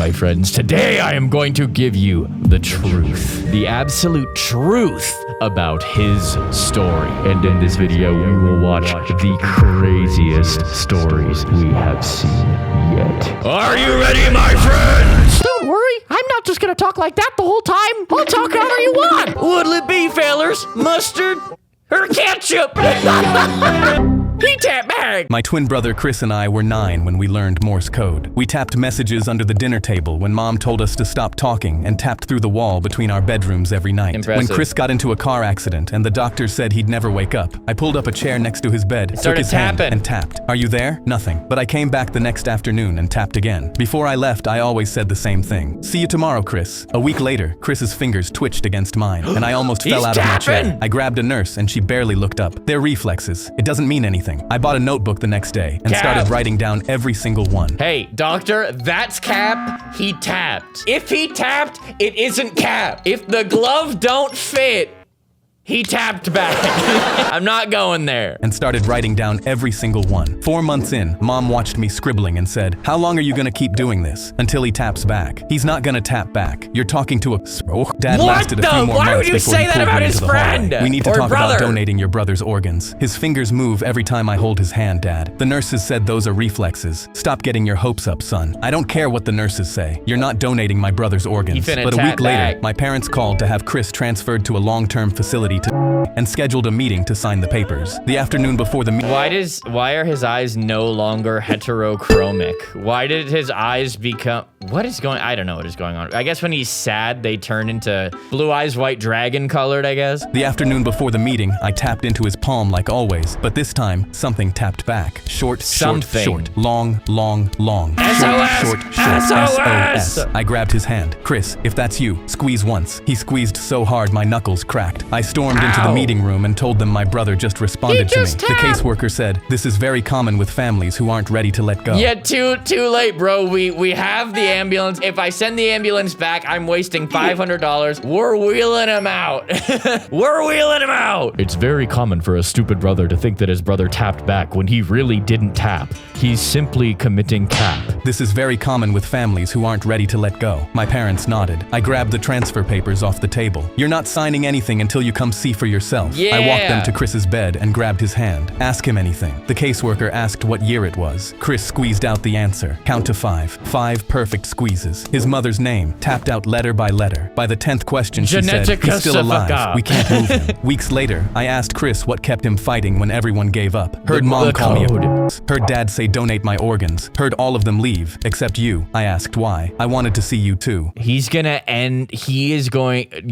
my friends. Today I am going to give you the truth, the absolute truth about his story. And in this video, we will watch the craziest stories we have seen yet. Are you ready, my friends? Don't worry, I'm not just gonna talk like that the whole time. I'll talk however you want. What'll it be, fellers? Mustard or ketchup? He tapped back. My twin brother Chris and I were 9 when we learned Morse code. We tapped messages under the dinner table when Mom told us to stop talking and tapped through the wall between our bedrooms every night. Impressive. When Chris got into a car accident and the doctor said he'd never wake up, I pulled up a chair next to his bed, took his hand and tapped. Are you there? Nothing. But I came back the next afternoon and tapped again. Before I left, I always said the same thing. See you tomorrow, Chris. A week later, Chris's fingers twitched against mine and I almost fell out of my chair. I grabbed a nurse and she barely looked up. They're reflexes. It doesn't mean anything. I bought a notebook the next day and started writing down every single one. Hey, doctor, that's cap. He tapped. If he tapped, it isn't cap. If the glove don't fit, he tapped back. I'm not going there. And started writing down every single one. 4 months in, Mom watched me scribbling and said, how long are you gonna keep doing this? Until he taps back. He's not gonna tap back. You're talking to a Dad lasted a few more Why months would you before say he that pulled about me his into the friend? hallway. We need to Or talk brother. about donating your brother's organs. His fingers move every time I hold his hand, Dad. The nurses said those are reflexes. Stop getting your hopes up, son. I don't care what the nurses say. You're not donating my brother's organs. But a week later, my parents called to have Chris transferred to a long-term facility and scheduled a meeting to sign the papers. The afternoon before the meeting. Why are his eyes no longer heterochromic? Why did his eyes become... I don't know what is going on. I guess when he's sad, they turn into blue eyes, white dragon colored, I guess. The afternoon before the meeting, I tapped into his palm like always, but this time, something tapped back. Short, long, short, SOS. I grabbed his hand. Chris, if that's you, squeeze once. He squeezed so hard my knuckles cracked. I stormed into the meeting room and told them my brother just responded to me. The caseworker said, this is very common with families who aren't ready to let go. Yeah, too late, bro. We have the ambulance. If I send the ambulance back, I'm wasting $500. We're wheeling him out. We're wheeling him out. It's very common for a stupid brother to think that his brother tapped back when he really didn't tap. He's simply committing cap. This is very common with families who aren't ready to let go. My parents nodded. I grabbed the transfer papers off the table. You're not signing anything until you come see for yourself. Yeah. I walked them to Chris's bed and grabbed his hand. Ask him anything. The caseworker asked what year it was. Chris squeezed out the answer. Count to 5. 5 perfect squeezes. His mother's name, tapped out letter by letter. By the 10th question, she said, he's still alive. We can't move him. Weeks later, I asked Chris what kept him fighting when everyone gave up. Heard Mom call me a Heard Dad say donate my organs. Heard all of them leave, except you. I asked why. I wanted to see you too. He's gonna end, he is going, if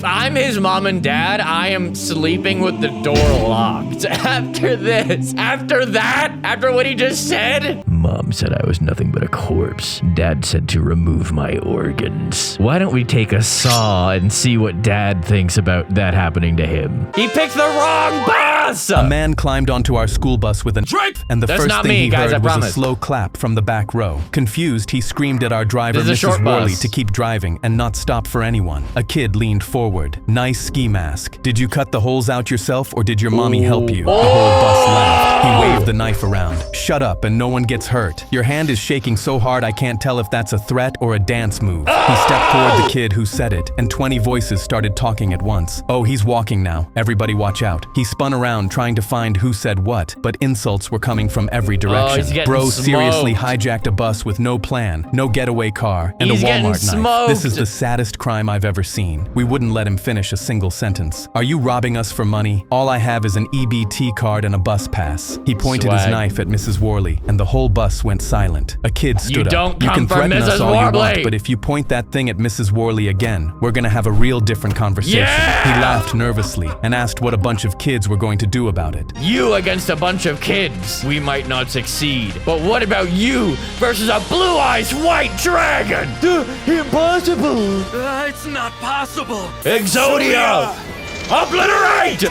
I'm his mom and dad, I am sleeping with the door locked. After this, after what he just said. Mom said I was nothing but a corpse. Dad said to remove my organs. Why don't we take a saw and see what Dad thinks about that happening to him? He picked the wrong bus! A man climbed onto our school bus with an and the first thing he heard was a slow clap from the back row. Confused, he screamed at our driver, Mrs. Worley, to keep driving and not stop for anyone. A kid leaned forward. Nice ski mask. Did you cut the holes out yourself or did your mommy help you? The whole bus laughed. He waved the knife around. Shut up and no one gets hurt. Your hand is shaking so hard I can't tell if that's a threat or a dance move. He stepped toward the kid who said it, and 20 voices started talking at once. Oh, he's walking now. Everybody watch out. He spun around trying to find who said what, but insults were coming from every direction. Bro seriously hijacked a bus with no plan, no getaway car, and a Walmart knife. This is the saddest crime I've ever seen. We wouldn't let him finish a single sentence. Are you robbing us for money? All I have is an EBT card and a bus pass. He pointed his knife at Mrs. Worley, and the whole bus went silent. A kid stood up. You can threaten us all you want, but if you point that thing at Mrs. Worley again, we're gonna have a real different conversation. He laughed nervously and asked what a bunch of kids were going to do about it. You against a bunch of kids. We might not succeed, but what about you versus a blue-eyes white dragon? Impossible. It's not possible. Exodia! Obliterate!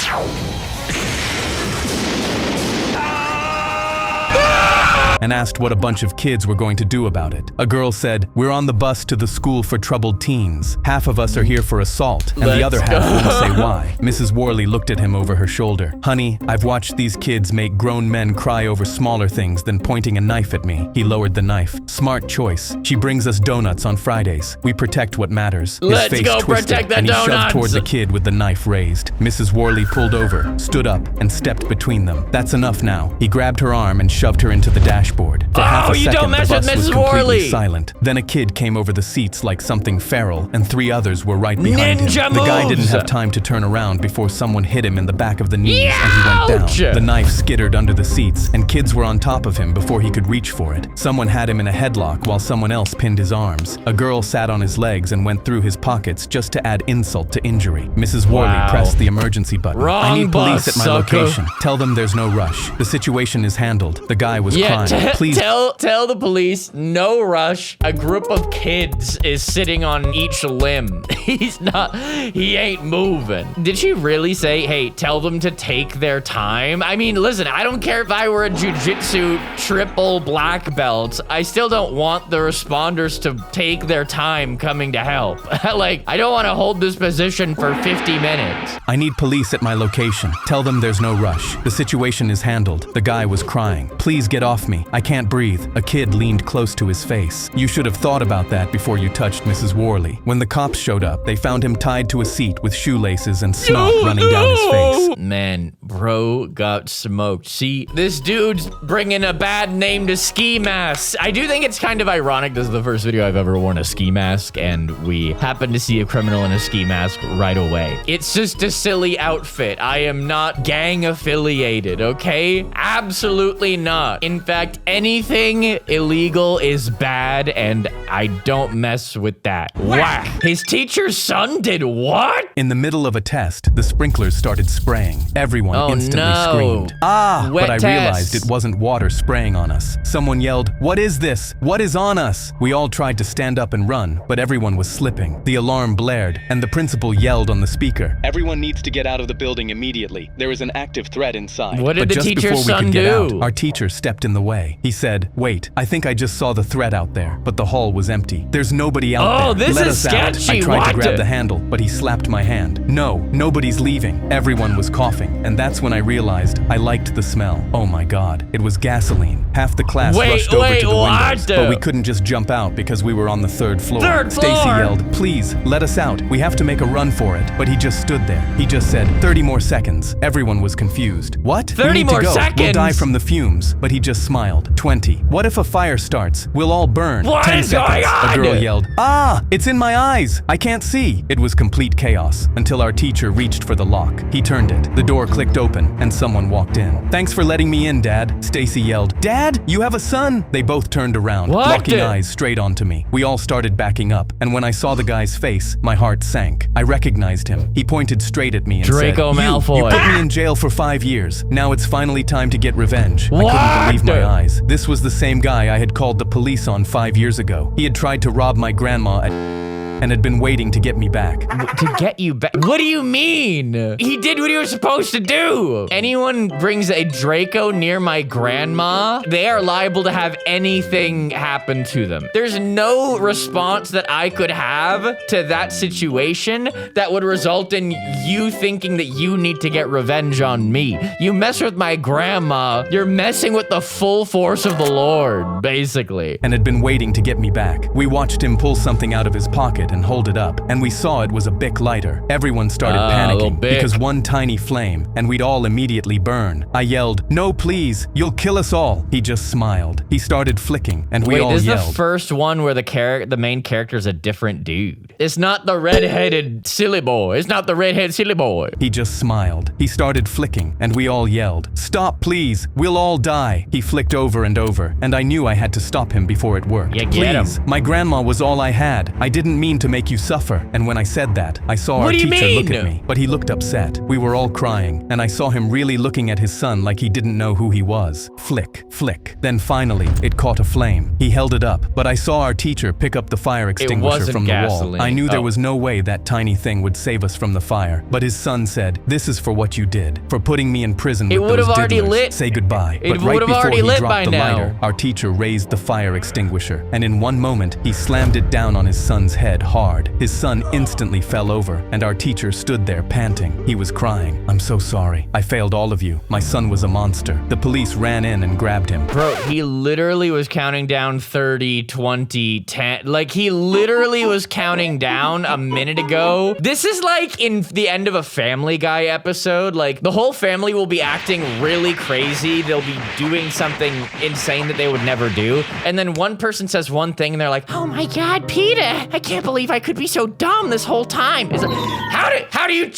and asked what a bunch of kids were going to do about it. A girl said, "We're on the bus to the school for troubled teens. Half of us are here for assault, and the other half wouldn't say why." Mrs. Worley looked at him over her shoulder. "Honey, I've watched these kids make grown men cry over smaller things than pointing a knife at me." He lowered the knife. "Smart choice. She brings us donuts on Fridays. We protect what matters." His Let's face go twisted, protect the and he donuts. shoved toward the kid with the knife raised. Mrs. Worley pulled over, stood up, and stepped between them. "That's enough now." He grabbed her arm and shoved her into the dashboard. For half a you second, don't mess the with bus was Mrs. completely Worley. silent. Then a kid came over the seats like something feral, and 3 others were right behind Ninja him. The guy didn't moves. have time to turn around before someone hit him in the back of the knees, and he went Ouch. down. The knife skittered under the seats, and kids were on top of him before he could reach for it. Someone had him in a headlock while someone else pinned his arms. A girl sat on his legs and went through his pockets just to add insult to injury. Mrs. Worley pressed the emergency button. Wrong "I need police bus, at my sucker." location. Tell them there's no rush. The situation is handled." The guy was Yeah, crying. "Please tell the police, no rush. A group of kids is sitting on each limb. He ain't moving." Did she really say, hey, tell them to take their time? I mean, listen, I don't care if I were a jujitsu triple black belt. I still don't want the responders to take their time coming to help. Like, I don't want to hold this position for 50 minutes. I need police at my location. Tell them there's no rush. The situation is handled." The guy was crying. "Please get off me. I can't breathe." A kid leaned close to his face. "You should have thought about that before you touched Mrs. Worley." When the cops showed up, they found him tied to a seat with shoelaces and snot running down his face. Man, bro got smoked. See, this dude's bringing a bad name to ski masks. I do think it's kind of ironic. This is the first video I've ever worn a ski mask, and we happen to see a criminal in a ski mask right away. It's just a silly outfit. I am not gang affiliated, okay? Absolutely not. In fact, anything illegal is bad, and I don't mess with that. Whack! His teacher's son did what? In the middle of a test, the sprinklers started spraying. Everyone instantly screamed. "Ah!" Wet But I test. realized it wasn't water spraying on us. Someone yelled, "What is this? What is on us?" We all tried to stand up and run, but everyone was slipping. The alarm blared, and the principal yelled on the speaker, "Everyone needs to get out of the building immediately. There is an active threat inside." What did But the just teacher's before we son could get do? out, our teacher stepped in the way. He said, "Wait, I think I just saw the threat out there," but the hall was empty. "There's nobody out there. Oh, this Let is us out." sketchy. I tried to What? grab the handle, but he slapped my hand. "No, nobody's leaving." Everyone was coughing, and that's when I realized I liked the smell. Oh my god, it was gasoline. Half the class rushed over to the windows, but we couldn't just jump out because we were on the 3rd floor. Third Stacy floor? yelled, "Please, let us out. We have to make a run for it." But he just stood there. He just said, 30 more seconds. Everyone was confused. "What? 30 we need more to go. seconds? We'll die from the fumes." But he just smiled. 20. "What if a fire starts? We'll all burn." What 10 is seconds. going on? A girl yelled, "Ah, it's in my eyes. I can't see." It was complete chaos until our teacher reached for the lock. He turned it. The door clicked open and someone walked in. "Thanks for letting me in, Dad." Stacy yelled, "Dad, you have a son?" They both turned around, What? locking eyes straight onto me. We all started backing up, and when I saw the guy's face, my heart sank. I recognized him. He pointed straight at me and Draco said, Malfoy. You put me in jail for 5 years. Now it's finally time to get revenge." What? I couldn't believe my eyes. This was the same guy I had called the police on 5 years ago. He had tried to rob my grandma and had been waiting to get me back. To get you back? What do you mean? He did what he was supposed to do. Anyone brings a Draco near my grandma, they are liable to have anything happen to them. There's no response that I could have to that situation that would result in you thinking that you need to get revenge on me. You mess with my grandma, you're messing with the full force of the Lord, basically. And had been waiting to get me back. We watched him pull something out of his pocket and hold it up, and we saw it was a Bic lighter. Everyone started panicking because one tiny flame, and we'd all immediately burn. I yelled, "No, please, you'll kill us all." He just smiled. He started flicking, and we all this yelled. is the first one where the main character is a different dude. It's not the red-headed silly boy. It's not the redhead silly boy. He just smiled. He started flicking, and we all yelled, "Stop, please, we'll all die." He flicked over and over, and I knew I had to stop him before it worked. Yeah, get him. Please, my grandma was all I had. I didn't mean to make you suffer. And when I said that, I saw our teacher look at me, but he looked upset. We were all crying, and I saw him really looking at his son like he didn't know who he was. Flick, flick. Then finally, it caught a flame. He held it up, but I saw our teacher pick up the fire extinguisher from the wall. I knew there was no way that tiny thing would save us from the fire, but his son said, "This is for what you did, for putting me in prison with those diddlers. Say goodbye." But right before he dropped the lighter, our teacher raised the fire extinguisher, and in one moment, he slammed it down on his son's head hard. His son instantly fell over, and our teacher stood there panting. He was crying. "I'm so sorry. I failed all of you. My son was a monster." The police ran in and grabbed him. Bro, he literally was counting down 30, 20, 10. Like, he literally was counting down a minute ago. This is like in the end of a Family Guy episode. Like, the whole family will be acting really crazy. They'll be doing something insane that they would never do. And then one person says one thing and they're like, "Oh my God, Peter, I can't believe I could be so dumb this whole time." It's like, how do you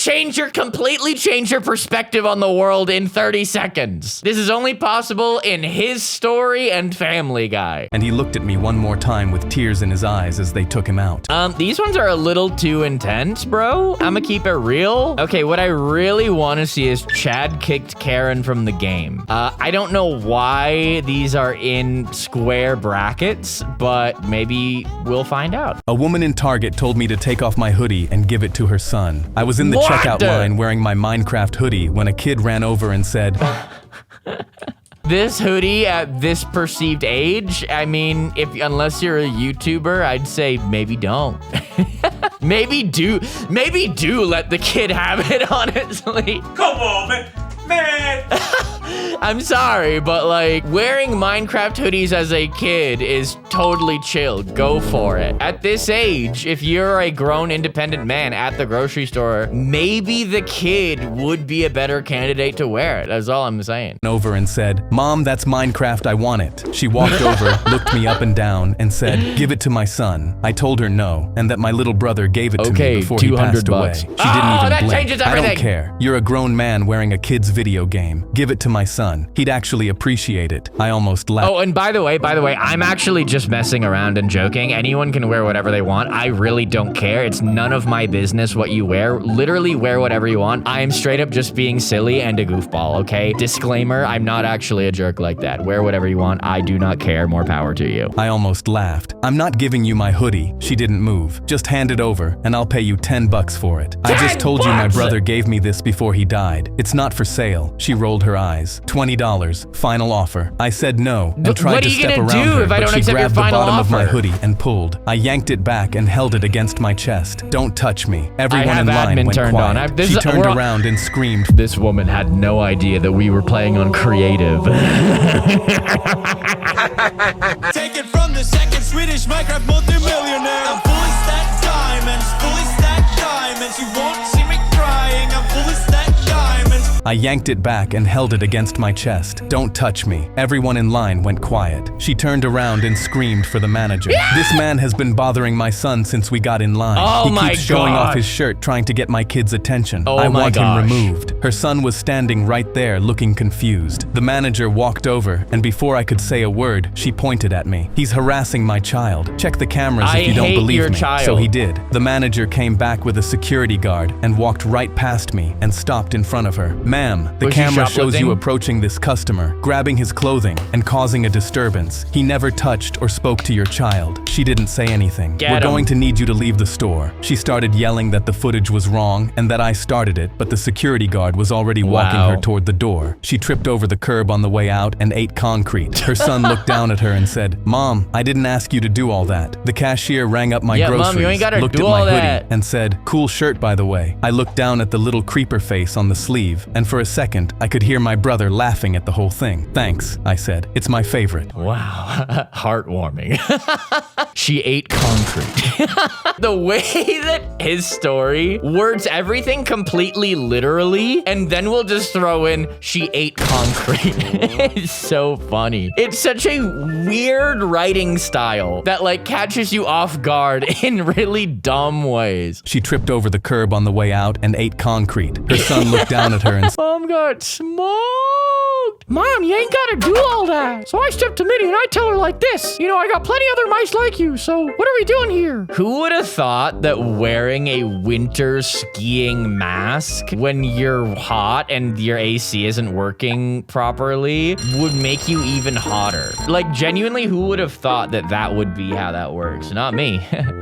completely change your perspective on the world in 30 seconds? This is only possible in his story and Family Guy. And he looked at me one more time with tears in his eyes as they took him out. These ones are a little too intense, bro. I'ma keep it real. Okay, what I really want to see is Chad kicked Karen from the game. I don't know why these are in square brackets, but maybe we'll find out. A woman in Target told me to take off my hoodie and give it to her son. I was in the checkout line wearing my Minecraft hoodie when a kid ran over and said, "This hoodie at this perceived age, I mean, unless you're a YouTuber, I'd say maybe don't." Maybe do let the kid have it, honestly. Come on, man. I'm sorry, but like, wearing Minecraft hoodies as a kid is totally chill. Go for it. At this age, if you're a grown independent man at the grocery store, maybe the kid would be a better candidate to wear it. That's all I'm saying. Over and said, "Mom, that's Minecraft, I want it." She walked over, looked me up and down, and said, "Give it to my son." I told her no, and that my little brother gave it to me before he passed away. She didn't even blink. I don't care. You're a grown man wearing a kid's video game. Give it to my son. He'd actually appreciate it. I almost laughed. Oh, and by the way, I'm actually just messing around and joking. Anyone can wear whatever they want. I really don't care. It's none of my business what you wear. Literally wear whatever you want. I am straight up just being silly and a goofball, okay? Disclaimer, I'm not actually a jerk like that. Wear whatever you want. I do not care. More power to you. I almost laughed. "I'm not giving you my hoodie." She didn't move. "Just hand it over and I'll pay you $10 for it." "I just told you my brother gave me this before he died. It's not for sale." She rolled her eyes. $20, final offer. I said no and tried to step around her, but she grabbed the bottom of my hoodie and pulled. I yanked it back and held it against my chest. "Don't touch me." Everyone in line went quiet. She turned around and screamed. This woman had no idea that we were playing on creative. Take it from the second Swedish Minecraft multi-millionaire. I'm fully stacked diamonds, fully stacked diamonds. You won't see me crying, I'm fully stacked diamonds. I yanked it back and held it against my chest. "Don't touch me." Everyone in line went quiet. She turned around and screamed for the manager. "This man has been bothering my son since we got in line. He keeps showing off his shirt trying to get my kid's attention. I want him removed." Her son was standing right there looking confused. The manager walked over, and before I could say a word, she pointed at me. "He's harassing my child. Check the cameras if you don't believe me." So he did. The manager came back with a security guard and walked right past me and stopped in front of her. "Ma'am, the camera shows you approaching this customer, grabbing his clothing, and causing a disturbance. He never touched or spoke to your child." She didn't say anything. "We're going to need you to leave the store." She started yelling that the footage was wrong and that I started it, but the security guard was already walking her toward the door. She tripped over the curb on the way out and ate concrete. Her son looked down at her and said, "Mom, I didn't ask you to do all that." The cashier rang up my groceries, Mom, you ain't gotta looked do at my all hoodie, that. and said, "Cool shirt, by the way." I looked down at the little creeper face on the sleeve, and for a second, I could hear my brother laughing at the whole thing. "Thanks," I said. "It's my favorite." Wow, heartwarming. She ate concrete. The way that his story words everything completely literally, and then we'll just throw in, she ate concrete. It's so funny. It's such a weird writing style that like catches you off guard in really dumb ways. She tripped over the curb on the way out and ate concrete. Her son looked down at her and said, "Mom got smoked." Mom, you ain't gotta do all that. So I step to Minnie and I tell her like this. You know, I got plenty other mice like you. So what are we doing here? Who would have thought that wearing a winter skiing mask when you're hot and your AC isn't working properly would make you even hotter? Like, genuinely, who would have thought that that would be how that works? Not me.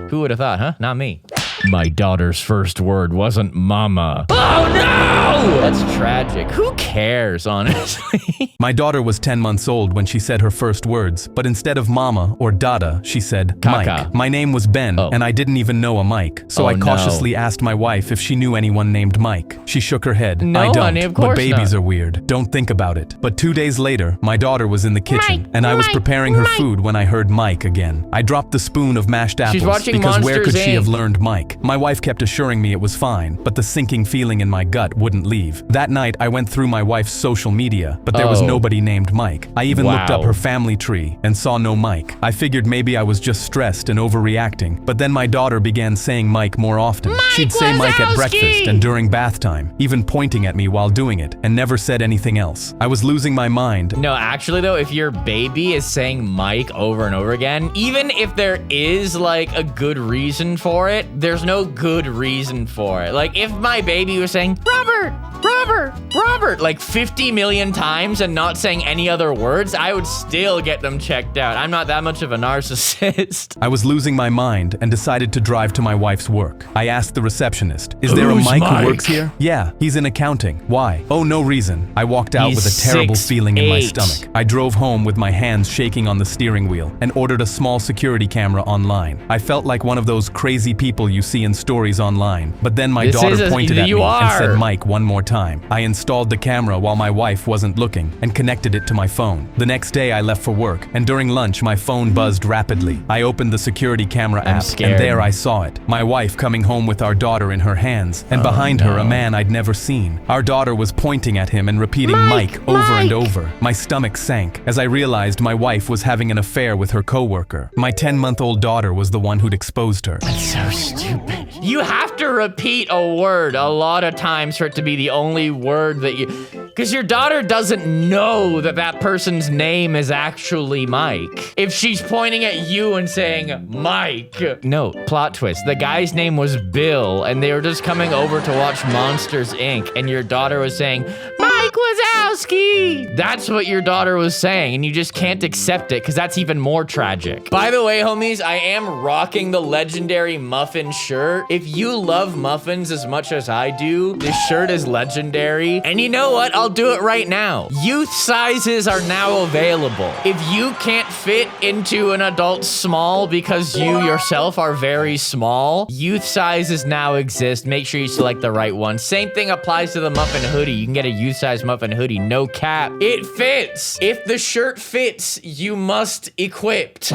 Who would have thought, huh? Not me. My daughter's first word wasn't mama. Oh no! That's tragic. Who cares, honestly? My daughter was 10 months old when she said her first words, but instead of mama or dada, she said Kaka. Mike. My name was Ben, and I didn't even know a Mike, so I cautiously asked my wife if she knew anyone named Mike. She shook her head. No, I don't, honey, of course but babies not. are weird. Don't think about it. But 2 days later, my daughter was in the kitchen, and I was preparing her food when I heard Mike again. I dropped the spoon of mashed apples because where could she have learned Mike? My wife kept assuring me it was fine, but the sinking feeling in my gut wouldn't leave. That night, I went through my wife's social media, but there was nobody named Mike. I even looked up her family tree and saw no Mike. I figured maybe I was just stressed and overreacting, but then my daughter began saying Mike more often. She'd say Mike at breakfast and during bath time, even pointing at me while doing it, and never said anything else. I was losing my mind. No, actually though, if your baby is saying Mike over and over again, even if there is like a good reason for it, there's no good reason for it. Like if my baby was saying Robert, Robert, Robert like 50 million times and not saying any other words, I would still get them checked out. I'm not that much of a narcissist. I was losing my mind and decided to drive to my wife's work. I asked the receptionist, is there a Mike who works here? Yeah, he's in accounting. Why? Oh, no reason. I walked out with a terrible feeling in my stomach. I drove home with my hands shaking on the steering wheel and ordered a small security camera online. I felt like one of those crazy people you see in stories online. But then my daughter pointed at me and said Mike one more time. I installed the camera while my wife wasn't looking and connected it to my phone. The next day I left for work, and during lunch my phone buzzed rapidly. I opened the security camera app and there I saw it. My wife coming home with our daughter in her hands, and behind her a man I'd never seen. Our daughter was pointing at him and repeating Mike over and over. My stomach sank as I realized my wife was having an affair with her coworker. My 10-month-old daughter was the one who'd exposed her. That's so stupid. You have to repeat a word a lot of times for it to be the only word that you... Because your daughter doesn't know that that person's name is actually Mike. If she's pointing at you and saying, Mike. No, plot twist. The guy's name was Bill, and they were just coming over to watch Monsters, Inc., and your daughter was saying, Mike Wazowski! That's what your daughter was saying, and you just can't accept it, because that's even more tragic. By the way, homies, I am rocking the legendary muffin shirt. If you love muffins as much as I do, this shirt is legendary. And you know what? I'll do it right now. Youth sizes are now available. If you can't fit into an adult small because you yourself are very small, youth sizes now exist. Make sure you select the right one. Same thing applies to the muffin hoodie. You can get a youth size muffin hoodie, no cap. It fits. If the shirt fits, you must equipped.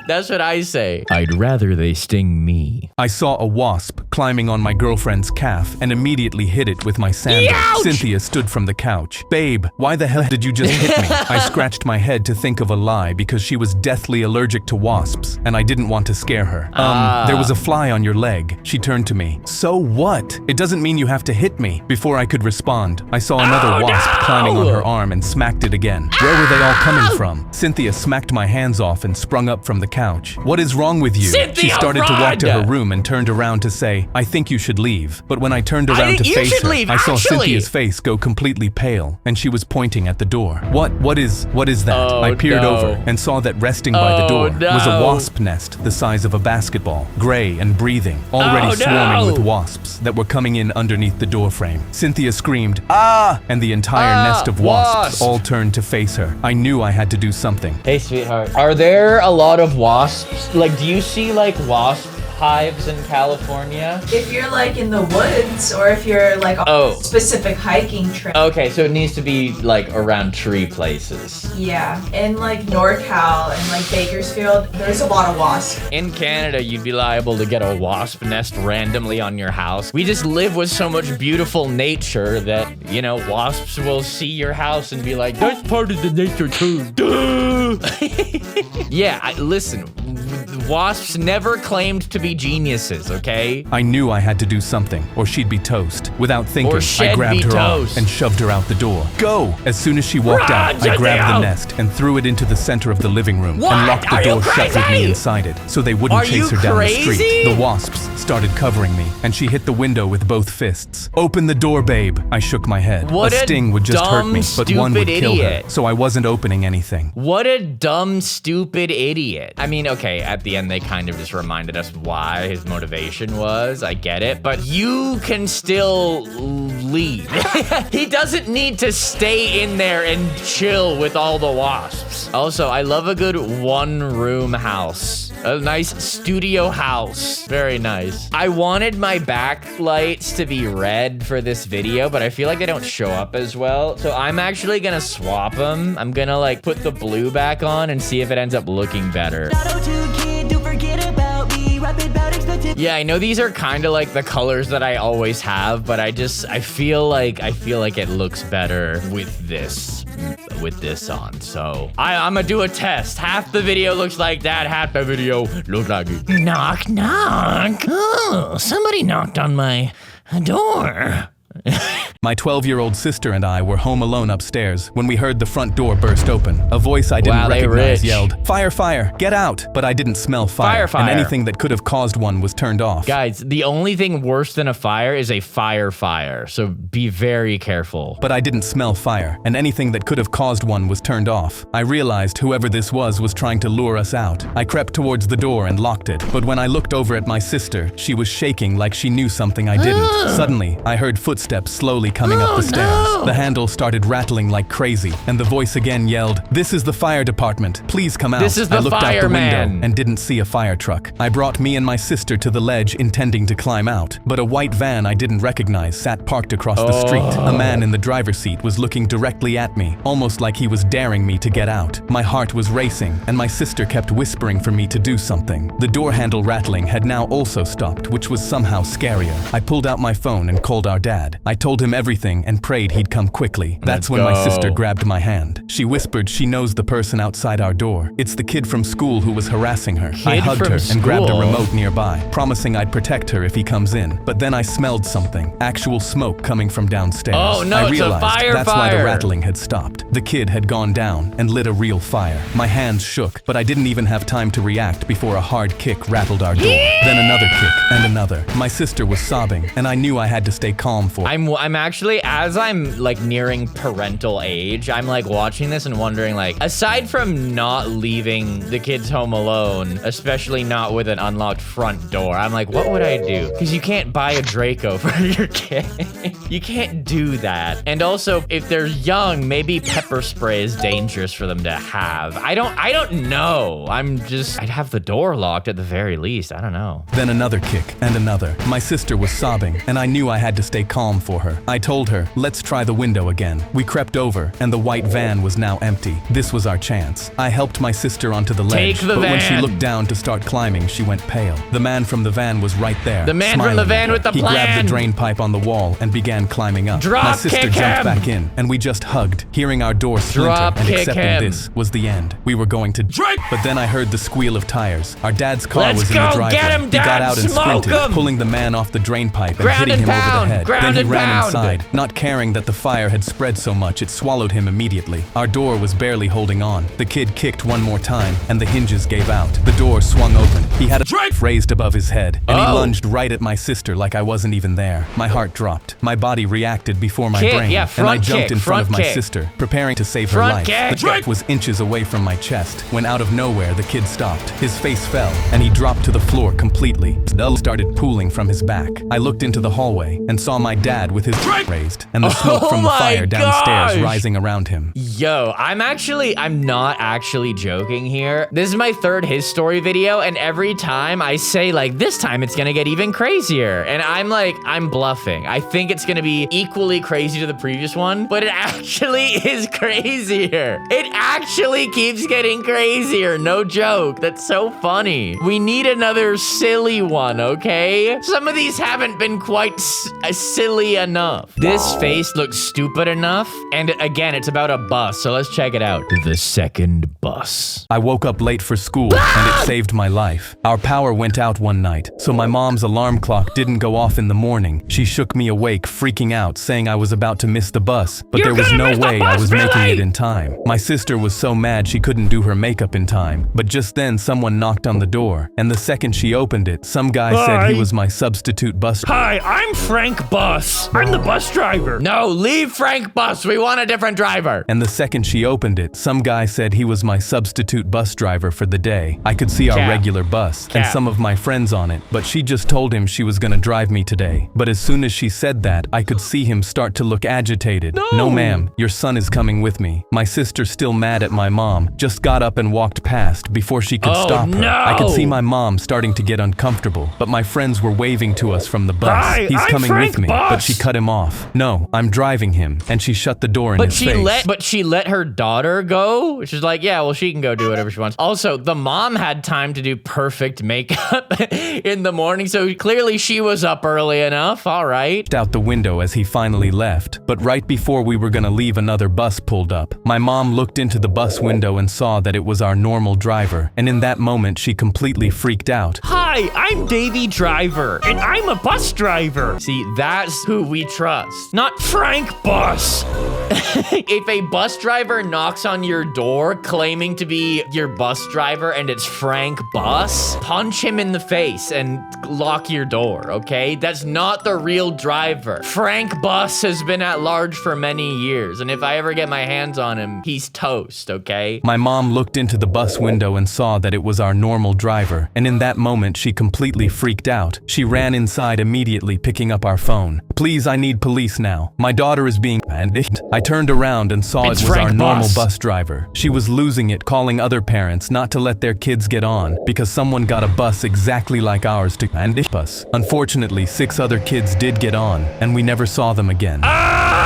That's what I say. I'd rather they sting me. I saw a wasp climbing on my girlfriend's calf and immediately hit it with my sandal. Ouch! Cynthia stood from the couch. Babe, why the hell did you just hit me? I scratched my head to think of a lie because she was deathly allergic to wasps and I didn't want to scare her. There was a fly on your leg. She turned to me. So what? It doesn't mean you have to hit me. Before I could respond, I saw another wasp climbing on her arm and smacked it again. Where were they all coming from? Cynthia smacked my hands off and sprung up from the couch. What is wrong with you? Cynthia, she started to walk to her room and turned around to say, I think you should leave. But when I turned around to face her, I saw Cynthia's face go completely pale and she was pointing at the door. What is that? I peered over and saw that resting by the door was a wasp nest the size of a basketball, gray and breathing, already swarming with wasps that were coming in underneath the door frame. Cynthia screamed, "Ah!" and the entire nest of wasps all turned to face her. I knew I had to do something. Hey, sweetheart. Are there a lot of wasps? Like, do you see, like, wasp hives in California? If you're like in the woods or if you're like on a specific hiking trip. Okay, so it needs to be like around tree places. Yeah, in like NorCal and like Bakersfield, there's a lot of wasps. In Canada, you'd be liable to get a wasp nest randomly on your house. We just live with so much beautiful nature that, you know, wasps will see your house and be like, that's part of the nature too. Duh! Yeah, listen, wasps never claimed to be geniuses, okay? I knew I had to do something, or she'd be toast. Without thinking, I grabbed her arm and shoved her out the door. Go! As soon as she walked out, I grabbed the nest and threw it into the center of the living room and locked the door shut with me inside it, so they wouldn't chase her down the street. The wasps started covering me, and she hit the window with both fists. Open the door, babe. I shook my head. What a sting would just hurt me, but one would kill her, so I wasn't opening anything. What a dumb, stupid idiot. I mean, okay, at the end, they kind of just reminded us why his motivation was. I get it, but you can still leave. He doesn't need to stay in there and chill with all the wasps. Also, I love a good one-room house. A nice studio house. Very nice. I wanted my backlights to be red for this video, but I feel like they don't show up as well. So I'm actually gonna swap them. I'm gonna like put the blue back on and see if it ends up looking better. Yeah, I know these are kind of like the colors that I always have, but I feel like it looks better with this on. So I'm gonna do a test. Half the video looks like that, half the video looks like it. Knock, knock. Oh, somebody knocked on my door. My 12-year-old sister and I were home alone upstairs when we heard the front door burst open. A voice I didn't recognize yelled, "Fire, fire, get out!" But I didn't smell fire, and anything that could have caused one was turned off. Guys, the only thing worse than a fire is a fire, so be very careful. But I didn't smell fire, and anything that could have caused one was turned off. I realized whoever this was trying to lure us out. I crept towards the door and locked it, but when I looked over at my sister, she was shaking like she knew something I didn't. Suddenly, I heard footsteps slowly coming up the stairs. The handle started rattling like crazy, and the voice again yelled, "This is the fire department. Please come out." This is the I looked out the fireman. window and didn't see a fire truck. I brought me and my sister to the ledge intending to climb out, but a white van I didn't recognize sat parked across the street. A man in the driver's seat was looking directly at me, almost like he was daring me to get out. My heart was racing, and my sister kept whispering for me to do something. The door handle rattling had now also stopped, which was somehow scarier. I pulled out my phone and called our dad. I told him everything and prayed he'd come quickly. That's when my sister grabbed my hand. She whispered she knows the person outside our door. It's the kid from school who was harassing her. I hugged her and grabbed a remote nearby, promising I'd protect her if he comes in. But then I smelled something, actual smoke coming from downstairs. Oh no, I it's realized a fire! That's why the rattling had stopped. The kid had gone down and lit a real fire. My hands shook, but I didn't even have time to react before a hard kick rattled our door. Then another kick and another. My sister was sobbing, and I knew I had to stay calm for her. I'm actually, as I'm like nearing parental age, I'm like watching this and wondering, like, aside from not leaving the kids home alone, especially not with an unlocked front door, I'm like, what would I do? Because you can't buy a Draco for your kid. You can't do that. And also, if they're young, maybe pepper spray is dangerous for them to have. I don't know. I'd have the door locked at the very least. I don't know. Then another kick and another. My sister was sobbing, and I knew I had to stay calm for her. I told her, let's try the window again. We crept over, and the white van was now empty. This was our chance. I helped my sister onto the ledge, but when she looked down to start climbing, she went pale. The man from the van was right there. The man from the van with the plan. He grabbed the drain pipe on the wall and began climbing up. My sister jumped back in, and we just hugged, hearing our door splinter and accepting this was the end. We were going to but then I heard the squeal of tires. Our dad's car was in the driveway. He got out and sprinted, pulling the man off the drain pipe and hitting him over the head. Then he ran inside, not caring that the fire had spread so much it swallowed him immediately. Our door was barely holding on. The kid kicked one more time, and the hinges gave out. The door swung open. He had a knife raised above his head, and he lunged right at my sister like I wasn't even there. My heart dropped. My body reacted before my brain, and I jumped in front of my sister, preparing to save her life. The knife was inches away from my chest, when out of nowhere the kid stopped. His face fell, and he dropped to the floor completely. Blood started pooling from his back. I looked into the hallway and saw my dad with his raised, and the smoke from the fire downstairs rising around him. Yo, I'm not actually joking here. This is my third His Story video, and every time I say, like, this time it's gonna get even crazier. And I'm bluffing. I think it's gonna be equally crazy to the previous one, but it actually is crazier. It actually keeps getting crazier. No joke. That's so funny. We need another silly one, okay? Some of these haven't been quite silly early enough. This face looks stupid enough. And again, it's about a bus, so let's check it out. The second bus. I woke up late for school, and it saved my life. Our power went out one night, so my mom's alarm clock didn't go off in the morning. She shook me awake, freaking out, saying I was about to miss the bus, but there was no way I was making it in time. My sister was so mad she couldn't do her makeup in time, but just then someone knocked on the door, and the second she opened it, some guy said he was my substitute bus. Hi, I'm Frank Bus. I'm the bus driver. No, leave Frank Bus. We want a different driver. And the second she opened it, some guy said he was my substitute bus driver for the day. I could see our regular bus and some of my friends on it, but she just told him she was gonna drive me today. But as soon as she said that, I could see him start to look agitated. No, ma'am, your son is coming with me. My sister, still mad at my mom, just got up and walked past before she could stop her. I could see my mom starting to get uncomfortable, but my friends were waving to us from the bus. Hi, He's I'm coming Frank with me, Bus. but she cut him off. No, I'm driving him, and she shut the door in his face. But she let her daughter go, which is like, yeah, well, she can go do whatever she wants. Also, the mom had time to do perfect makeup in the morning, so clearly she was up early enough. All right. Out the window as he finally left, but right before we were gonna leave, another bus pulled up. My mom looked into the bus window and saw that it was our normal driver, and in that moment she completely freaked out. Hi, I'm Davey Driver, and I'm a bus driver. See, that's who we trust. Not Frank Bus. If a bus driver knocks on your door claiming to be your bus driver and it's Frank Bus, punch him in the face and lock your door, okay? That's not the real driver. Frank Bus has been at large for many years, and if I ever get my hands on him, he's toast, okay? My mom looked into the bus window and saw that it was our normal driver, and in that moment she completely freaked out. She ran inside immediately, picking up our phone. Please, I need police now. My daughter is being panicked. I turned around and saw it was our normal bus driver. She was losing it, calling other parents not to let their kids get on because someone got a bus exactly like ours to panic us. Unfortunately, 6 other kids did get on, and we never saw them again. Ow!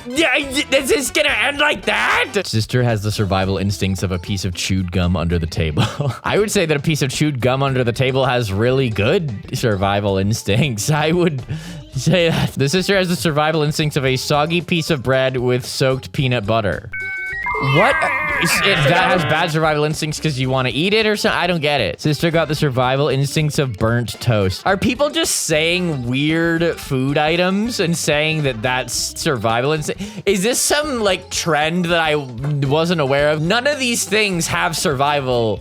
Is this gonna end like that? Sister has the survival instincts of a piece of chewed gum under the table. I would say that a piece of chewed gum under the table has really good survival instincts. I would say that. The sister has the survival instincts of a soggy piece of bread with soaked peanut butter. What? That has bad survival instincts because you want to eat it or something? I don't get it. Sister got the survival instincts of burnt toast. Are people just saying weird food items and saying that that's survival instinct? Is this some like trend that I wasn't aware of? None of these things have survival.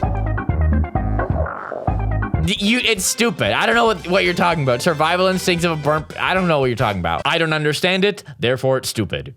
It's stupid. I don't know what you're talking about. Survival instincts of a burnt. I don't know what you're talking about. I don't understand it. Therefore, it's stupid.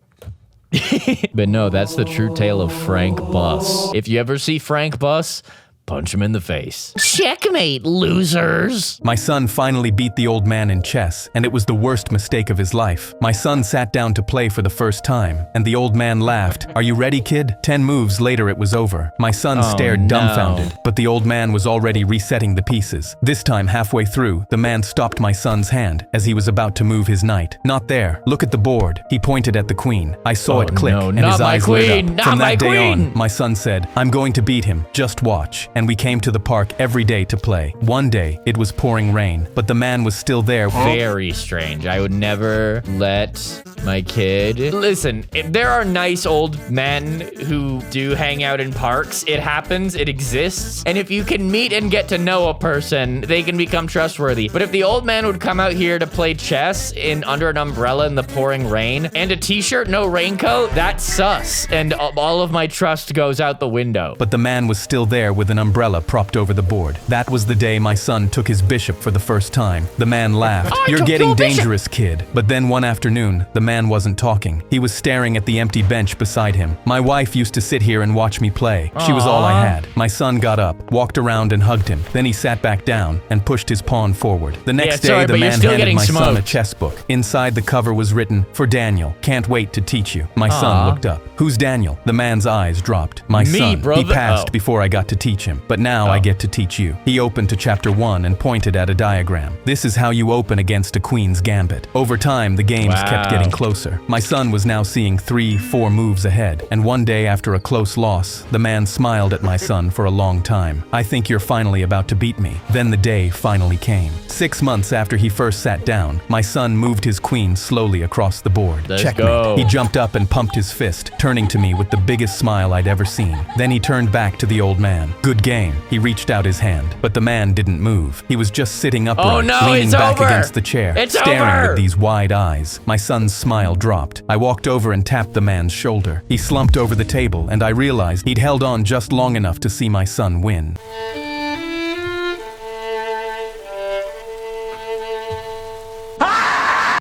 But no, that's the true tale of Frank Bus. If you ever see Frank Bus, punch him in the face. Checkmate, losers. My son finally beat the old man in chess, and it was the worst mistake of his life. My son sat down to play for the first time, and the old man laughed. Are you ready, kid? 10 moves later, it was over. My son stared dumbfounded, but the old man was already resetting the pieces. This time, halfway through, the man stopped my son's hand as he was about to move his knight. Not there. Look at the board. He pointed at the queen. I saw it click, and his eyes lit up. From that day on, my son said, I'm going to beat him. Just watch. And we came to the park every day to play. One day, it was pouring rain, but the man was still there. Very strange. I would never let my kid... Listen, if there are nice old men who do hang out in parks. It happens. It exists. And if you can meet and get to know a person, they can become trustworthy. But if the old man would come out here to play chess under an umbrella in the pouring rain and a t-shirt, no raincoat, that's sus. And all of my trust goes out the window. But the man was still there with an umbrella propped over the board. That was the day my son took his bishop for the first time. The man laughed. You're getting dangerous, kid. But then one afternoon, the man wasn't talking. He was staring at the empty bench beside him. My wife used to sit here and watch me play. She was all I had. My son got up, walked around and hugged him. Then he sat back down and pushed his pawn forward. The next day, the man handed my son a chess book. Inside the cover was written, "For Daniel, can't wait to teach you." My son looked up. Who's Daniel? The man's eyes dropped. My son, he passed before I got to teach him. him, but now I get to teach you. He opened to chapter 1 and pointed at a diagram. This is how you open against a queen's gambit. Over time, the games kept getting closer. My son was now seeing 3-4 moves ahead, and one day after a close loss, the man smiled at my son for a long time. I think you're finally about to beat me. Then the day finally came. 6 months after he first sat down, my son moved his queen slowly across the board. Checkmate. He jumped up and pumped his fist, turning to me with the biggest smile I'd ever seen. Then he turned back to the old man. Good game. He reached out his hand, but the man didn't move. He was just sitting upright, leaning back against the chair, staring with these wide eyes. My son's smile dropped. I walked over and tapped the man's shoulder. He slumped over the table, and I realized he'd held on just long enough to see my son win.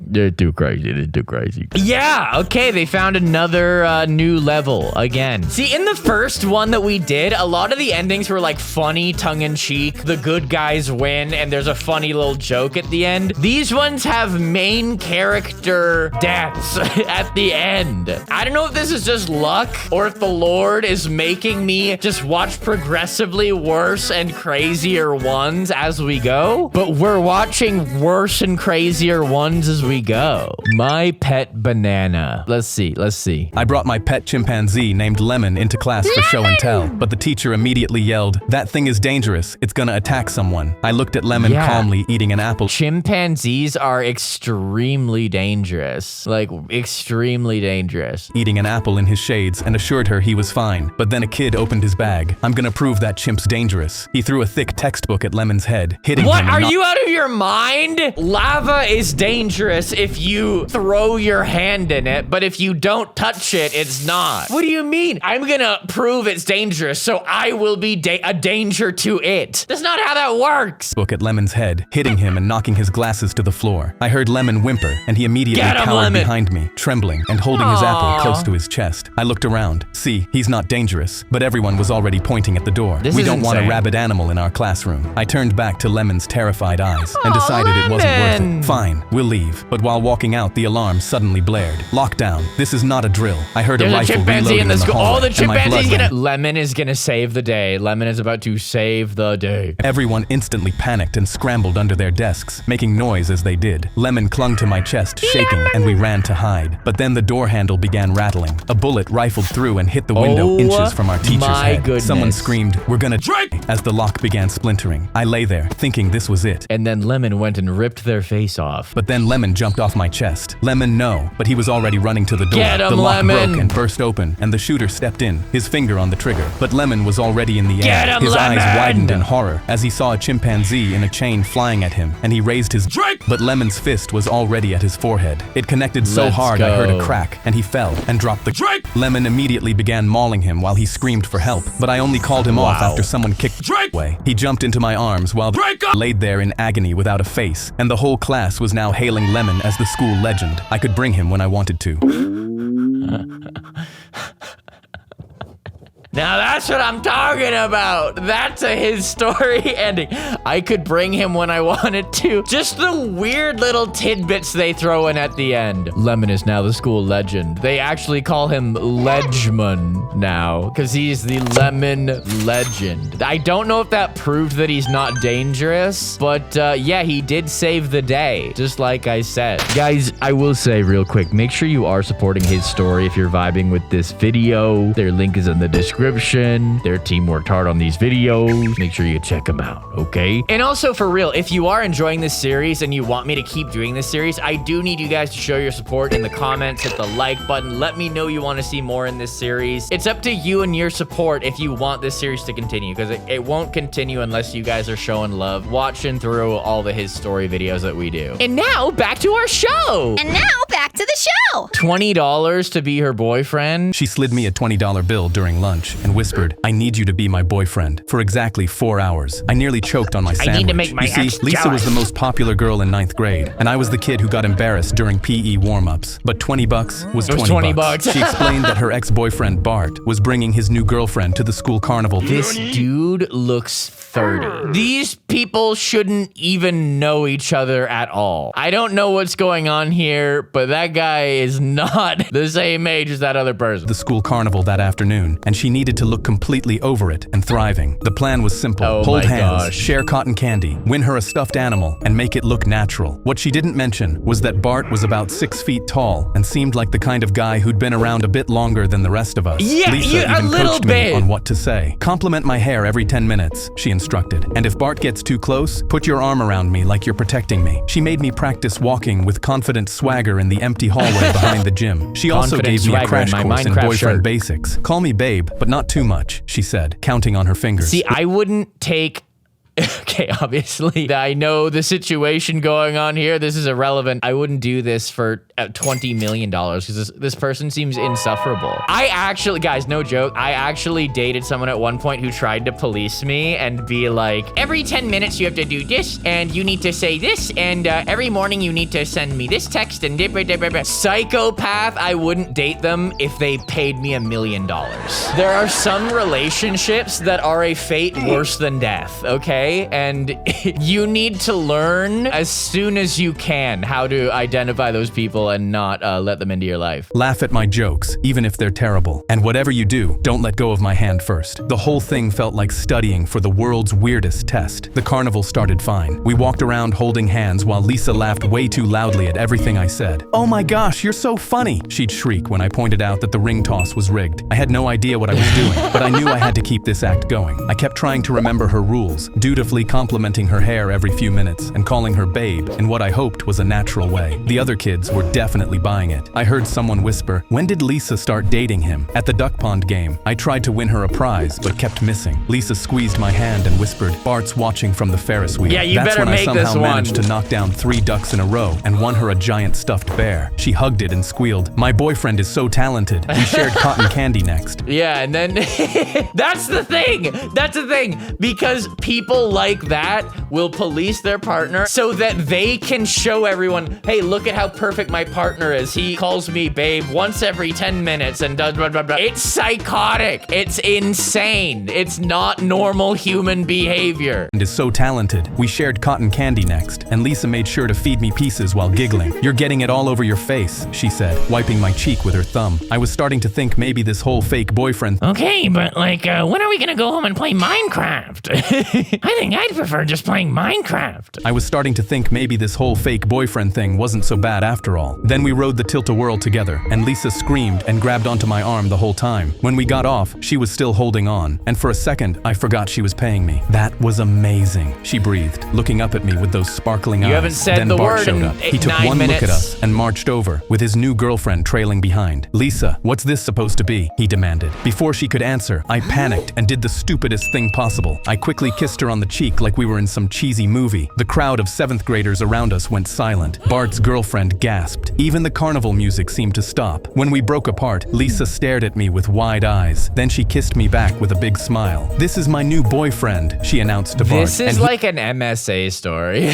They're too crazy. They're too crazy. Yeah, okay, they found another new level again. See, in the first one that we did, a lot of the endings were like funny, tongue-in-cheek. The good guys win, and there's a funny little joke at the end. These ones have main character deaths at the end. I don't know if this is just luck or if the Lord is making me just watch progressively worse and crazier ones as we go, but we're watching worse and crazier ones as we go. My pet banana. Let's see. I brought my pet chimpanzee named Lemon into class for show and tell, but the teacher immediately yelled, "That thing is dangerous. It's gonna attack someone." I looked at Lemon calmly eating an apple. Chimpanzees are extremely dangerous. Like, extremely dangerous. Eating an apple in his shades and assured her he was fine. But then a kid opened his bag. "I'm gonna prove that chimp's dangerous." He threw a thick textbook at Lemon's head, hitting him. What? Are you out of your mind? Lava is dangerous if you throw your hand in it, but if you don't touch it, it's not. What do you mean? I'm gonna prove it's dangerous, so I will be a danger to it. That's not how that works. Book at Lemon's head, hitting him and knocking his glasses to the floor. I heard Lemon whimper, and he immediately cowered behind me, trembling and holding his apple close to his chest. I looked around. See, he's not dangerous, but everyone was already pointing at the door. We don't want a rabid animal in our classroom. I turned back to Lemon's terrified eyes and decided it wasn't worth it. Fine, we'll leave. But while walking out, the alarm suddenly blared. Lockdown. This is not a drill. I heard a rifle reloading in the hallway. All the chimpanzees Lemon is gonna save the day. Lemon is about to save the day. Everyone instantly panicked and scrambled under their desks, making noise as they did. Lemon clung to my chest, shaking, and we ran to hide. But then the door handle began rattling. A bullet rifled through and hit the window inches from our teacher's head. Goodness. Someone screamed, "We're gonna drink!" as the lock began splintering. I lay there, thinking this was it. And then Lemon went and ripped their face off. But then Lemon jumped off my chest. Lemon, no, but he was already running to the door. Get him, the lock Lemon. broke and burst open, and the shooter stepped in, his finger on the trigger. But Lemon was already in the air. Get him, his Lemon. eyes widened in horror as he saw a chimpanzee in a chain flying at him, and he raised his drink. But Lemon's fist was already at his forehead. It connected so hard I heard a crack, and he fell and dropped the drink. Lemon immediately began mauling him while he screamed for help, but I only called him off after someone kicked Drake away. He jumped into my arms while laid there in agony without a face, and the whole class was now hailing Lemon as the school legend. I could bring him when I wanted to. Now that's what I'm talking about. That's his story ending. I could bring him when I wanted to. Just the weird little tidbits they throw in at the end. Lemon is now the school legend. They actually call him Ledgeman now because he's the Lemon legend. I don't know if that proved that he's not dangerous, but yeah, he did save the day, just like I said. Guys, I will say real quick, make sure you are supporting his story if you're vibing with this video. Their link is in the description. Their team worked hard on these videos. Make sure you check them out, okay? And also, for real, if you are enjoying this series and you want me to keep doing this series, I do need you guys to show your support in the comments. Hit the like button. Let me know you want to see more in this series. It's up to you and your support if you want this series to continue, because it won't continue unless you guys are showing love, watching through all the his story videos that we do. And now, back to our show. And now, back to the show. $20 to be her boyfriend. She slid me a $20 bill during lunch and whispered, "I need you to be my boyfriend for exactly 4 hours." I nearly choked on my sandwich. I need to make my you see, ex Lisa was the most popular girl in 9th grade, and I was the kid who got embarrassed during PE warm-ups. But $20 was 20 bucks. She explained that her ex-boyfriend, Bart, was bringing his new girlfriend to the school carnival. This dude looks 30. These people shouldn't even know each other at all. I don't know what's going on here, but that guy is not the same age as that other person. The school carnival that afternoon, and she needed needed to look completely over it and thriving. The plan was simple. Hold hands, share cotton candy, win her a stuffed animal, and make it look natural. What she didn't mention was that Bart was about 6 feet tall and seemed like the kind of guy who'd been around a bit longer than the rest of us. Yeah, Lisa even coached me on what to say. Compliment my hair every 10 minutes, she instructed. And if Bart gets too close, put your arm around me like you're protecting me. She made me practice walking with confident swagger in the empty hallway behind the gym. She also gave me a crash course in boyfriend basics. Call me babe, but not too much, she said, counting on her fingers. See, I wouldn't take... Okay, obviously, I know the situation going on here. This is irrelevant. I wouldn't do this for $20 million because this person seems insufferable. I actually, guys, no joke, I actually dated someone at one point who tried to police me and be like, every 10 minutes you have to do this, and you need to say this, and every morning you need to send me this text, and psychopath. I wouldn't date them if they paid me $1 million. There are some relationships that are a fate worse than death, okay? And you need to learn as soon as you can how to identify those people and not let them into your life. Laugh at my jokes, even if they're terrible. And whatever you do, don't let go of my hand first. The whole thing felt like studying for the world's weirdest test. The carnival started fine. We walked around holding hands while Lisa laughed way too loudly at everything I said. Oh my gosh, you're so funny, she'd shriek when I pointed out that the ring toss was rigged. I had no idea what I was doing, but I knew I had to keep this act going. I kept trying to remember her rules, dutifully complimenting her hair every few minutes and calling her babe in what I hoped was a natural way. The other kids were definitely buying it. I heard someone whisper, when did Lisa start dating him? At the duck pond game, I tried to win her a prize but kept missing. Lisa squeezed my hand and whispered, Bart's watching from the Ferris wheel. Yeah, you That's better when make I this somehow one. managed to knock down 3 ducks in a row and won her a giant stuffed bear. She hugged it and squealed, my boyfriend is so talented. We shared cotton candy next. Yeah, and then that's the thing. That's the thing. Because people like that will police their partner so that they can show everyone, hey, look at how perfect my partner is. He calls me babe once every 10 minutes and does blah, blah, blah. It's psychotic. It's insane. It's not normal human behavior. And is so talented. We shared cotton candy next, and Lisa made sure to feed me pieces while giggling. You're getting it all over your face, she said, wiping my cheek with her thumb. I was starting to think maybe this whole fake boyfriend... Okay, but like, when are we gonna go home and play Minecraft? I think I'd prefer just playing Minecraft. I was starting to think maybe this whole fake boyfriend thing wasn't so bad after all. Then we rode the tilt-a-whirl together, and Lisa screamed and grabbed onto my arm the whole time. When we got off, she was still holding on, and for a second, I forgot she was paying me. That was amazing, she breathed, looking up at me with those sparkling eyes. You haven't said then the Bart word showed in up. He took 9 one minutes. look at us and marched over, with his new girlfriend trailing behind. Lisa, what's this supposed to be? He demanded. Before she could answer, I panicked and did the stupidest thing possible. I quickly kissed her on the cheek like we were in some cheesy movie. The crowd of 7th graders around us went silent. Bart's girlfriend gasped. Even the carnival music seemed to stop. When we broke apart, Lisa stared at me with wide eyes. Then she kissed me back with a big smile. This is my new boyfriend, she announced to Bart. This is like an MSA story.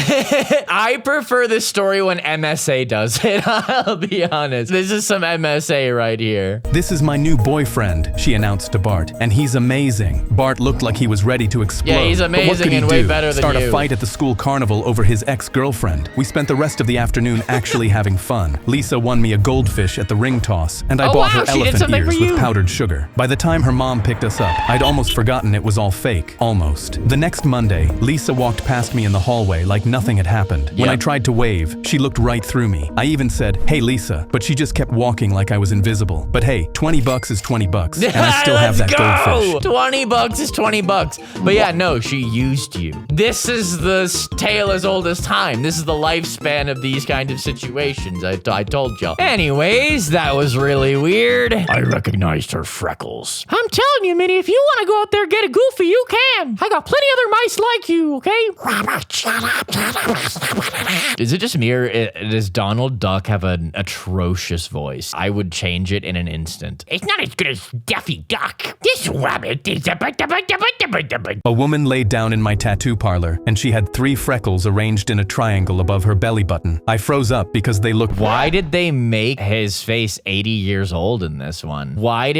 I prefer this story when MSA does it, I'll be honest. This is some MSA right here. This is my new boyfriend, she announced to Bart, and he's amazing. Bart looked like he was ready to explode. Yeah, he's amazing but what could he and do? way better than Start you. a fight at the school carnival over his ex-girlfriend. We spent the rest of the afternoon actually having fun. Lisa won me a goldfish at the ring toss, and I bought her elephant ears with powdered sugar. By the time her mom picked us up, I'd almost forgotten it was all fake. Almost. The next Monday, Lisa walked past me in the hallway like nothing had happened. When I tried to wave, she looked right through me. I even said, hey Lisa, but she just kept walking like I was invisible. But hey, $20 is $20, and I still have that goldfish. $20 is $20. But yeah, no, she used you. This is the tale as old as time. This is the lifespan of these kind of situations. I told y'all. Anyways, that was really weird. I recognized her freckles. I'm telling you, Minnie, if you want to go out there and get a goofy, you can. I got plenty other mice like you, okay? Robert, shut up. Is it just me or does Donald Duck have an atrocious voice? I would change it in an instant. It's not as good as Daffy Duck. This rabbit is A woman laid down in my tattoo parlor, her, and she had 3 freckles arranged in a triangle above her belly button. I froze up because they looked— Why did they make his face 80 years old in this one? Why?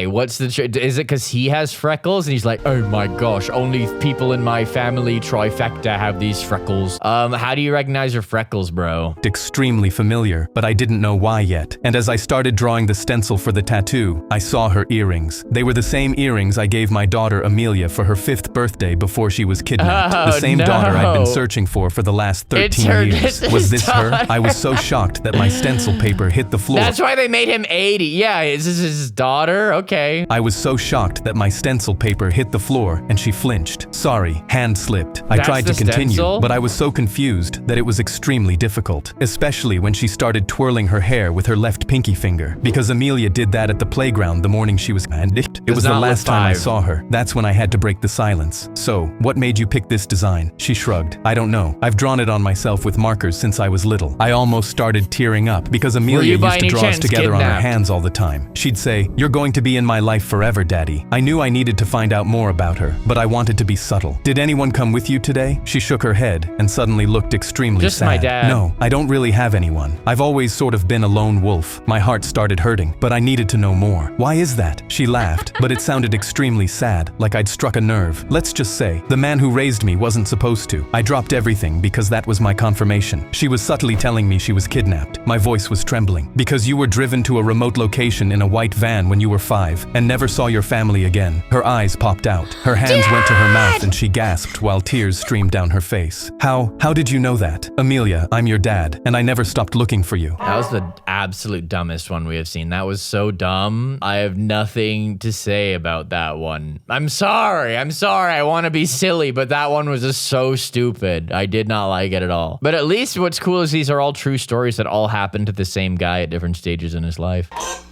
What's the— is it because he has freckles and he's like, oh my gosh, only people in my family trifecta have these freckles. How do you recognize your freckles, bro? Extremely familiar, but I didn't know why yet. And as I started drawing the stencil for the tattoo, I saw her earrings. They were the same earrings I gave my daughter Amelia for her 5th birthday before she was kidnapped. The same daughter I'd been searching for the last 13 years. Was this her? I was so shocked that my stencil paper hit the floor. That's why they made him 80. Yeah, is this his daughter? Okay. I was so shocked that my stencil paper hit the floor and she flinched. Sorry, hand slipped. I tried to continue, but I was so confused that it was extremely difficult, especially when she started twirling her hair with her left pinky finger, because Amelia did that at the playground the morning she was— It was the last time I saw her. That's when I had to break the silence. So, what made you pick this design? She shrugged. I don't know. I've drawn it on myself with markers since I was little. I almost started tearing up because Amelia used to draw us together on her hands all the time. She'd say, "You're going to be in my life forever, Daddy." I knew I needed to find out more about her, but I wanted to be subtle. Did anyone come with you today? She shook her head and suddenly looked extremely sad. Just my dad. No, I don't really have anyone. I've always sort of been a lone wolf. My heart started hurting, but I needed to know more. Why is that? She laughed, but it sounded extremely sad, like I'd struck a nerve. Let's just say, the man who raised me wasn't supposed to. I dropped everything because that was my confirmation. She was subtly telling me she was kidnapped. My voice was trembling. Because you were driven to a remote location in a white van when you were 5 and never saw your family again. Her eyes popped out. Her hands went to her mouth and she gasped while tears streamed down her face. How did you know that? Amelia, I'm your dad, and I never stopped looking for you. That was the absolute dumbest one we have seen. That was so dumb. I have nothing to say about that one. I'm sorry. I want to be silly, but that one was just so stupid. I did not like it at all. But at least what's cool is these are all true stories that all happened to the same guy at different stages in his life.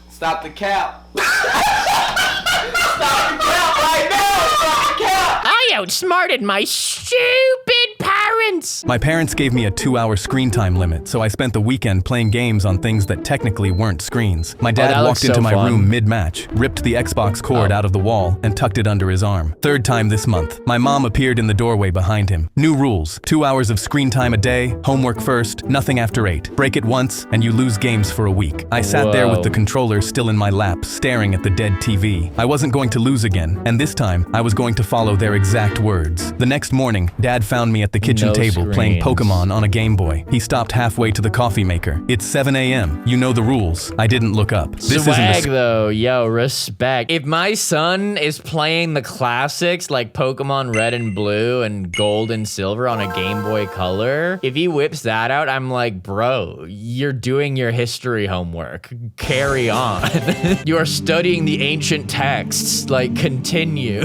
Stop the cap. Stop the cap right now. Stop the cap. I outsmarted my stupid parents. My parents gave me a 2-hour screen time limit, so I spent the weekend playing games on things that technically weren't screens. My dad walked into my room mid-match, ripped the Xbox cord out of the wall, and tucked it under his arm. 3rd time this month. My mom appeared in the doorway behind him. New rules: 2 hours of screen time a day, homework first, nothing after 8. Break it once, and you lose games for a week. I sat there with the controller still in my lap, staring at the dead TV. I wasn't going to lose again, and this time, I was going to follow their exact words. The next morning, Dad found me at the kitchen table playing Pokemon on a Game Boy. He stopped halfway to the coffee maker. It's 7 a.m. You know the rules. I didn't look up. This Swag though, yo, respect. If my son is playing the classics like Pokemon Red and Blue and Gold and Silver on a Game Boy Color, if he whips that out, I'm like, bro, you're doing your history homework. Carry on. You are studying the ancient texts. Like, continue.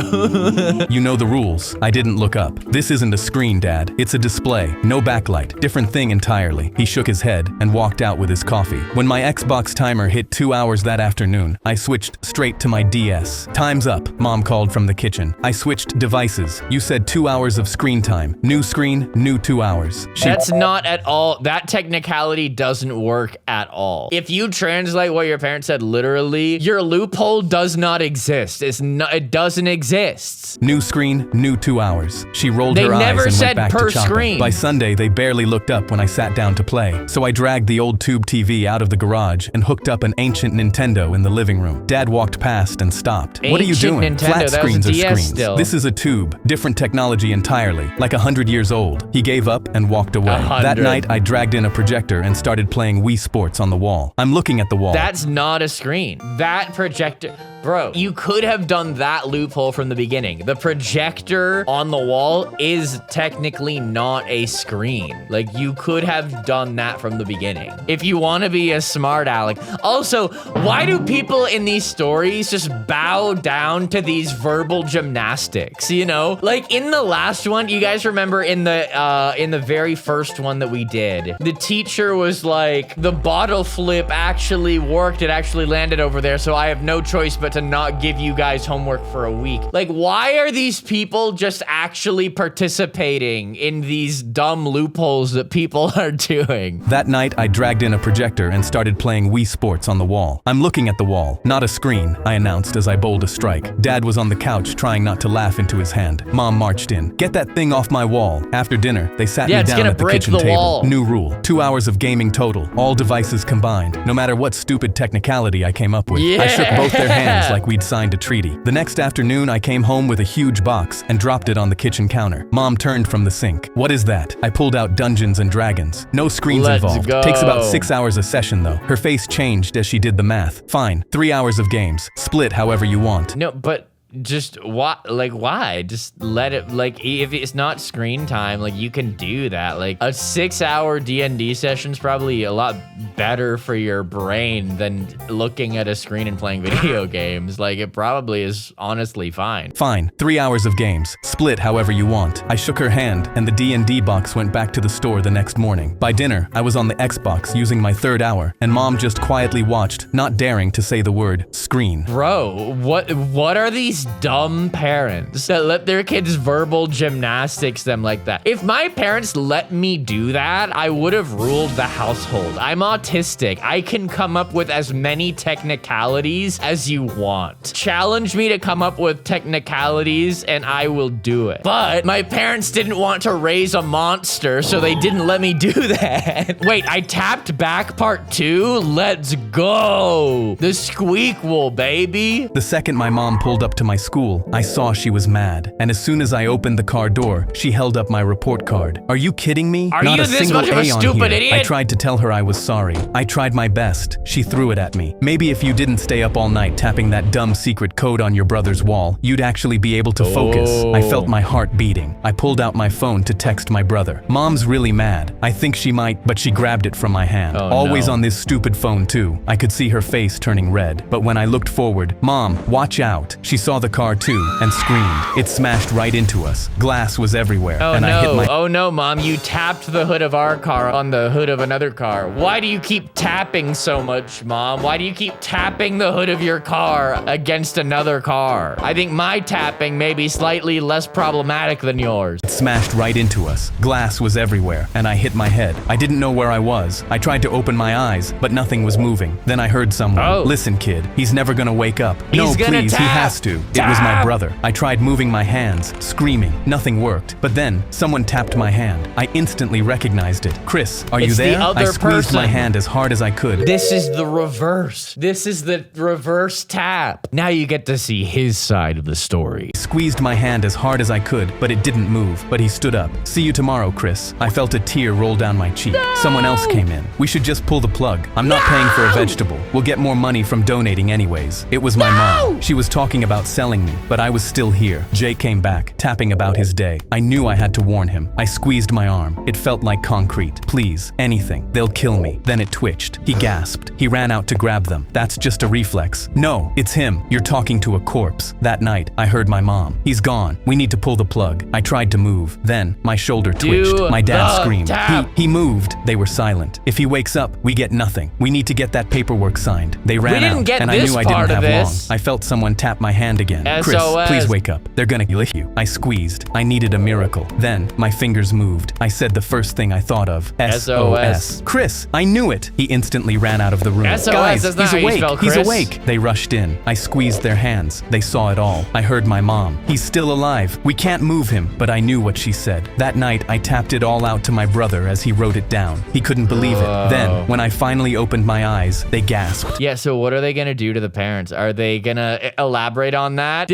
You know the rules. I didn't look up. This isn't a screen, Dad. It's a display. No backlight. Different thing entirely. He shook his head and walked out with his coffee. When my Xbox timer hit 2 hours that afternoon, I switched straight to my DS. Time's up, Mom called from the kitchen. I switched devices. You said 2 hours of screen time. New screen, new 2 hours. That's not at all. That technicality doesn't work at all. If you translate what your parents said literally, your loophole does not exist. It doesn't exist. New screen, new 2 hours. She rolled her eyes and went back to chopping. Screen. By Sunday, they barely looked up when I sat down to play. So I dragged the old tube TV out of the garage and hooked up an ancient Nintendo in the living room. Dad walked past and stopped. What are you doing? Nintendo, Flat screens are screens. Still. This is a tube. Different technology entirely. Like 100 years old. He gave up and walked away. 100. That night, I dragged in a projector and started playing Wii Sports on the wall. I'm looking at the wall. That's not a screen. That projector... Bro, you could have done that loophole from the beginning. The projector on the wall is technically not a screen. Like, you could have done that from the beginning. If you want to be a smart aleck. Also, why do people in these stories just bow down to these verbal gymnastics, you know? Like, in the last one, you guys remember in the very first one that we did, the teacher was like, the bottle flip actually worked. It actually landed over there, so I have no choice but to not give you guys homework for a week. Like, why are these people just actually participating in these dumb loopholes that people are doing? That night, I dragged in a projector and started playing Wii Sports on the wall. I'm looking at the wall, not a screen, I announced as I bowled a strike. Dad was on the couch trying not to laugh into his hand. Mom marched in. Get that thing off my wall. After dinner, they sat me down at the kitchen table. New rule, 2 hours of gaming total, all devices combined, no matter what stupid technicality I came up with. Yeah. I shook both their hands like we'd signed a treaty. The next afternoon, I came home with a huge box and dropped it on the kitchen counter. Mom turned from the sink. What is that? I pulled out Dungeons and Dragons. No screens involved. Go. Takes about 6 hours a session though. Her face changed as she did the math. Fine, 3 hours of games. Split however you want. No, but just why? Just let it, like, if it's not screen time, like, you can do that. Like, a 6-hour D&D session's probably a lot better for your brain than looking at a screen and playing video games. Like, it probably is honestly fine. Fine, 3 hours of games. Split however you want. I shook her hand, and the D&D box went back to the store the next morning. By dinner, I was on the Xbox using my 3rd hour, and Mom just quietly watched, not daring to say the word screen. Bro, what are these dumb parents that let their kids verbal gymnastics them like that? If my parents let me do that, I would have ruled the household. I'm autistic. I can come up with as many technicalities as you want. Challenge me to come up with technicalities and I will do it. But my parents didn't want to raise a monster, so they didn't let me do that. Wait, I tapped back part 2? Let's go. The squeakquel, baby. The second my mom pulled up to my school, I saw she was mad. And as soon as I opened the car door, she held up my report card. Are you kidding me? Are Not you a this single much of a A on stupid here. idiot? I tried to tell her I was sorry. I tried my best. She threw it at me. Maybe if you didn't stay up all night tapping that dumb secret code on your brother's wall, you'd actually be able to focus. I felt my heart beating. I pulled out my phone to text my brother. Mom's really mad. I think she might, but she grabbed it from my hand. Always on this stupid phone too. I could see her face turning red. But when I looked forward, Mom, watch out. She saw the car too and screamed. It smashed right into us. Glass was everywhere. Oh and no, I hit my oh no, Mom, you tapped the hood of our car on the hood of another car. Why do you keep tapping so much, Mom? Why do you keep tapping the hood of your car against another car? I think my tapping may be slightly less problematic than yours. It smashed right into us. Glass was everywhere, and I hit my head. I didn't know where I was. I tried to open my eyes, but nothing was moving. Then I heard someone, listen kid, he's never gonna wake up. No, please, he has to. It was my brother. I tried moving my hands, screaming. Nothing worked. But then, someone tapped my hand. I instantly recognized it. Chris, are you there? I squeezed my hand as hard as I could. This is the reverse. This is the reverse tap. Now you get to see his side of the story. I squeezed my hand as hard as I could, but it didn't move. But he stood up. See you tomorrow, Chris. I felt a tear roll down my cheek. Someone else came in. We should just pull the plug. I'm not paying for a vegetable. We'll get more money from donating anyways. It was my mom. She was talking about selling me, but I was still here. Jake came back, tapping about his day. I knew I had to warn him. I squeezed my arm. It felt like concrete. Please, anything. They'll kill me. Then it twitched. He gasped. He ran out to grab them. That's just a reflex. No, it's him. You're talking to a corpse. That night, I heard my mom. He's gone. We need to pull the plug. I tried to move. Then, my shoulder twitched. My dad screamed. He moved. They were silent. If he wakes up, we get nothing. We need to get that paperwork signed. They ran out, and I knew I didn't have long. I felt someone tap my hand again. Chris, please wake up. They're gonna kill you. I squeezed. I needed a miracle. Then, my fingers moved. I said the first thing I thought of. SOS. Chris, I knew it. He instantly ran out of the room. Guys, he's awake. He's awake. They rushed in. I squeezed their hands. They saw it all. I heard my mom. He's still alive. We can't move him. But I knew what she said. That night, I tapped it all out to my brother as he wrote it down. He couldn't believe it. Then, when I finally opened my eyes, they gasped. Yeah, so what are they gonna do to the parents? Are they gonna elaborate on that?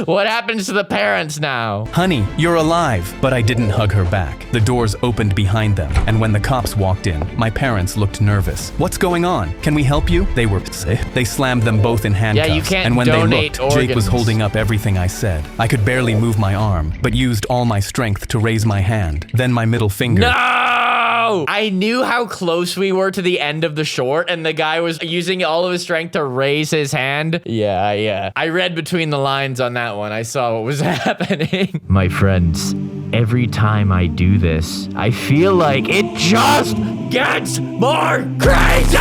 What happens to the parents now? Honey, you're alive. But I didn't hug her back. The doors opened behind them, and when the cops walked in, my parents looked nervous. What's going on? Can we help you? They were sick. They slammed them both in handcuffs. Yeah, you can't and when they donate looked, Jake was holding up everything I said. I could barely move my arm, but used all my strength to raise my hand. Then my middle finger. No! I knew how close we were to the end of the short, and the guy was using all of his strength to raise his hand. Yeah. I read between the lines on that one. I saw what was happening. My friends, every time I do this, I feel like it just gets more crazy!